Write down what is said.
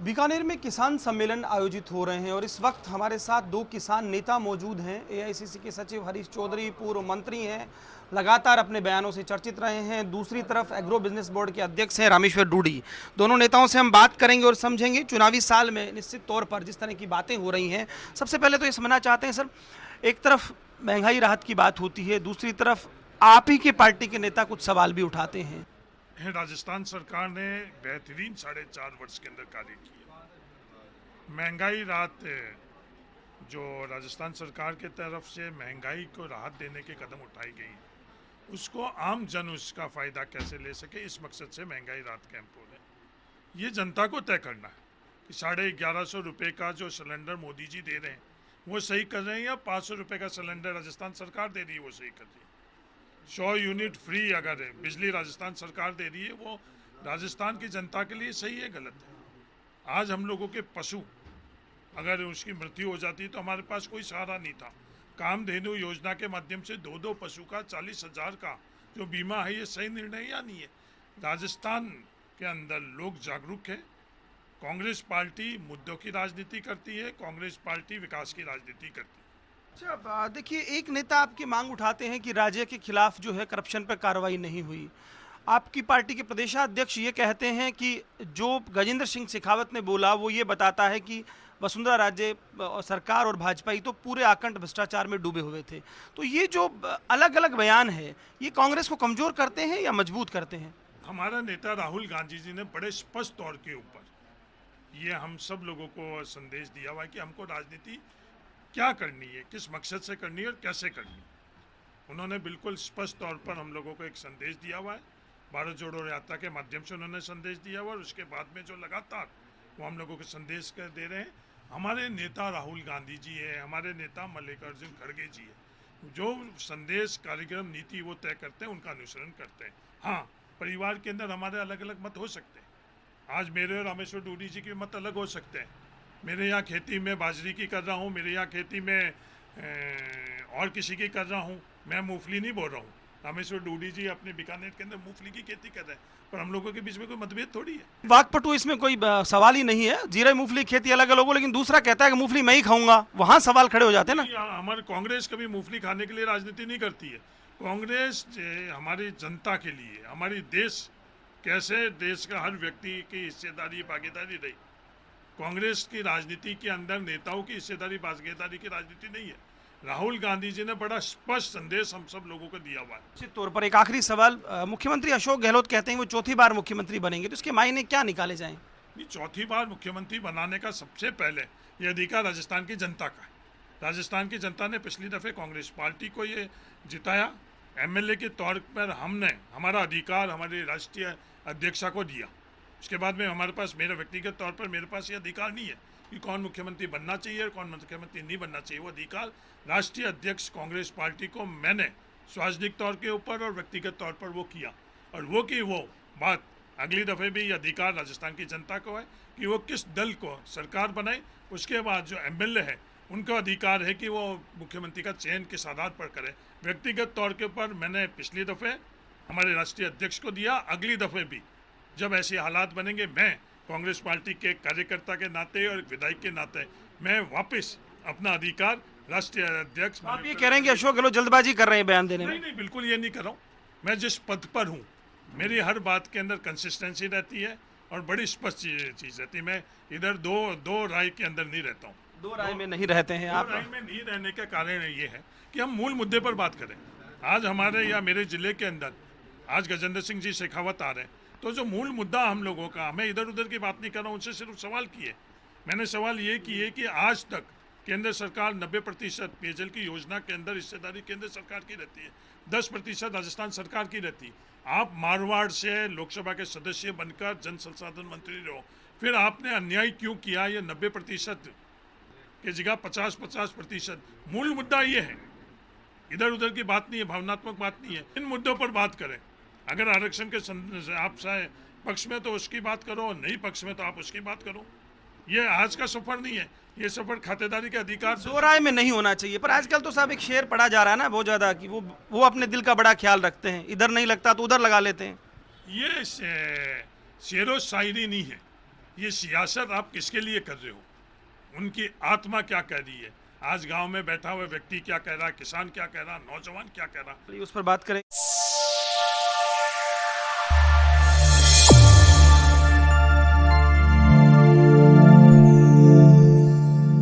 बीकानेर में किसान सम्मेलन आयोजित हो रहे हैं और इस वक्त हमारे साथ दो किसान नेता मौजूद हैं। एआईसीसी के सचिव हरीश चौधरी पूर्व मंत्री हैं, लगातार अपने बयानों से चर्चित रहे हैं। दूसरी तरफ एग्रो बिजनेस बोर्ड के अध्यक्ष हैं रामेश्वर डूडी। दोनों नेताओं से हम बात करेंगे और समझेंगे चुनावी साल में निश्चित तौर पर जिस तरह की बातें हो रही हैं। सबसे पहले तो ये समझना चाहते हैं सर, एक तरफ महंगाई राहत की बात होती है, दूसरी तरफ आप ही के पार्टी के नेता कुछ सवाल भी उठाते हैं। राजस्थान सरकार ने बेहतरीन 4.5 वर्ष के अंदर कार्य किया। महंगाई राहत जो राजस्थान सरकार के तरफ से महंगाई को राहत देने के कदम उठाई गई, उसको आम जन उसका फ़ायदा कैसे ले सके, इस मकसद से महंगाई राहत कैंप हो रहे। ये जनता को तय करना है कि 1150 रुपये का जो सिलेंडर मोदी जी दे रहे हैं वो सही कर रहे हैं, या 500 रुपये का सिलेंडर राजस्थान सरकार दे रही है वो सही कर रही है। 100 यूनिट फ्री अगर बिजली राजस्थान सरकार दे रही है, वो राजस्थान की जनता के लिए सही है गलत है? आज हम लोगों के पशु अगर उसकी मृत्यु हो जाती तो हमारे पास कोई सहारा नहीं था। कामधेनु योजना के माध्यम से 2 पशु का 40,000 का जो बीमा है, ये सही निर्णय या नहीं है? राजस्थान के अंदर लोग जागरूक है। कांग्रेस पार्टी मुद्दों की राजनीति करती है, कांग्रेस पार्टी विकास की राजनीति करती है। अच्छा, देखिए, एक नेता आपकी मांग उठाते हैं कि राज्य के खिलाफ जो है करप्शन पर कार्रवाई नहीं हुई। आपकी पार्टी के प्रदेशाध्यक्ष ये कहते हैं कि जो गजेंद्र सिंह शेखावत ने बोला वो ये बताता है कि वसुंधरा राजे सरकार और भाजपा ही तो पूरे आकंठ भ्रष्टाचार में डूबे हुए थे। तो ये जो अलग अलग बयान है, ये कांग्रेस को कमजोर करते हैं या मजबूत करते हैं? हमारा नेता राहुल गांधी जी ने बड़े स्पष्ट तौर के ऊपर ये हम सब लोगों को संदेश दिया हुआ है कि हमको राजनीति क्या करनी है, किस मकसद से करनी है और कैसे करनी है। उन्होंने बिल्कुल स्पष्ट तौर पर हम लोगों को एक संदेश दिया हुआ है। भारत जोड़ो यात्रा के माध्यम से उन्होंने संदेश दिया हुआ और उसके बाद में जो लगातार वो हम लोगों को संदेश कर दे रहे हैं। हमारे नेता राहुल गांधी जी है, हमारे नेता मल्लिकार्जुन खड़गे जी है, जो संदेश कार्यक्रम नीति वो तय करते हैं उनका अनुसरण करते हैं। हाँ, परिवार के अंदर हमारे अलग अलग मत हो सकते हैं। आज मेरे और रामेश्वर डूडी जी के मत अलग हो सकते हैं। मेरे यहाँ खेती में बाजरी की कर रहा हूँ, मेरे यहाँ खेती में और किसी की कर रहा हूँ। मैं मूंगफली नहीं बोल रहा हूँ। रामेश्वर डूडी जी अपने बीकानेर के अंदर मूंगफली की खेती कर रहे हैं, पर हम लोगों के बीच में कोई मतभेद थोड़ी है। वाकपटु इसमें कोई सवाल ही नहीं है। जीरा मूंगफली खेती अलग अलग हो, लेकिन दूसरा कहता है कि मूंगफली मैं ही खाऊंगा, वहाँ सवाल खड़े हो जाते हैं ना। हमारे कांग्रेस कभी मूंगफली खाने के लिए राजनीति नहीं करती है। कांग्रेस हमारी जनता के लिए, हमारी देश कैसे देश का हर व्यक्ति की हिस्सेदारी भागीदारी रही। कांग्रेस की राजनीति के अंदर नेताओं की हिस्सेदारी भागीदारी की राजनीति नहीं है। राहुल गांधी जी ने बड़ा स्पष्ट संदेश हम सब लोगों को दिया हुआ है। निश्चित तौर पर एक आखिरी सवाल, मुख्यमंत्री अशोक गहलोत कहते हैं वो चौथी बार मुख्यमंत्री बनेंगे, तो इसके मायने क्या निकाले जाएं? नहीं, चौथी बार मुख्यमंत्री बनाने का सबसे पहले ये अधिकार राजस्थान की जनता का है। राजस्थान की जनता ने पिछली दफ़े कांग्रेस पार्टी को ये जिताया। एमएलए के तौर पर हमने हमारा अधिकार हमारे राष्ट्रीय अध्यक्षा को दिया। उसके बाद में हमारे पास, मेरे व्यक्तिगत तौर पर मेरे पास ये अधिकार नहीं है कि कौन मुख्यमंत्री बनना चाहिए और कौन मुख्यमंत्री नहीं बनना चाहिए। वो अधिकार राष्ट्रीय अध्यक्ष कांग्रेस पार्टी को मैंने सार्वजनिक तौर के ऊपर और व्यक्तिगत तौर पर वो किया, और वो की वो बात अगली दफ़े भी ये अधिकार राजस्थान की जनता को है कि वो किस दल को सरकार बनाए। उसके बाद जो एमएलए है उनका अधिकार है कि वो मुख्यमंत्री का चयन किस आधार पर करे। व्यक्तिगत तौर के ऊपर मैंने पिछली दफ़े हमारे राष्ट्रीय अध्यक्ष को दिया। अगली दफ़े भी जब ऐसे हालात बनेंगे, मैं कांग्रेस पार्टी के कार्यकर्ता के नाते और विधायक के नाते मैं वापस अपना अधिकार राष्ट्रीय अध्यक्ष। आप ये कह रहे हैं कि अशोक गहलोत जल्दबाजी कर रहे हैं बयान देने में? नहीं, बिल्कुल ये नहीं कर रहा हूँ। मैं जिस पद पर हूँ मेरी हर बात के अंदर कंसिस्टेंसी रहती है और बड़ी स्पष्ट चीज़ रहती है। मैं इधर दो राय के अंदर नहीं रहता हूँ। दो राय में नहीं रहते हैं आप? दो राय में नहीं रहने का कारण ये है कि हम मूल मुद्दे पर बात करें। आज हमारे या मेरे जिले के अंदर आज गजेंद्र सिंह जी शेखावत आ रहे हैं, तो जो मूल मुद्दा हम लोगों का, मैं इधर उधर की बात नहीं कर रहा हूँ, उनसे सिर्फ सवाल किए। मैंने सवाल ये किए कि आज तक केंद्र सरकार 90% पेयजल की योजना के अंदर हिस्सेदारी केंद्र सरकार की रहती है, 10% राजस्थान सरकार की रहती है। आप मारवाड़ से लोकसभा के सदस्य बनकर जन संसाधन मंत्री रहो, फिर आपने अन्याय क्यों किया? ये 90% की जगह 50-50%। मूल मुद्दा ये है, इधर उधर की बात नहीं है, भावनात्मक बात नहीं है। इन मुद्दों पर बात करें। अगर आरक्षण के आप पक्ष में तो उसकी बात करो, नहीं पक्ष में तो आप उसकी बात करो। ये आज का सफर नहीं है, ये सफर खातेदारी के अधिकार। दो राय में नहीं होना चाहिए, पर आजकल तो साहब एक शेर पढ़ा जा रहा है ना बहुत ज्यादा कि वो अपने दिल का बड़ा ख्याल रखते हैं, इधर नहीं लगता तो उधर लगा लेते हैं। ये शेरो शायरी नहीं है, ये सियासत आप किसके लिए कर रहे हो? उनकी आत्मा क्या कह रही है? आज गांव में बैठा हुआ व्यक्ति क्या कह रहा है, किसान क्या कह रहा है, नौजवान क्या कह रहा है? उस पर बात करें।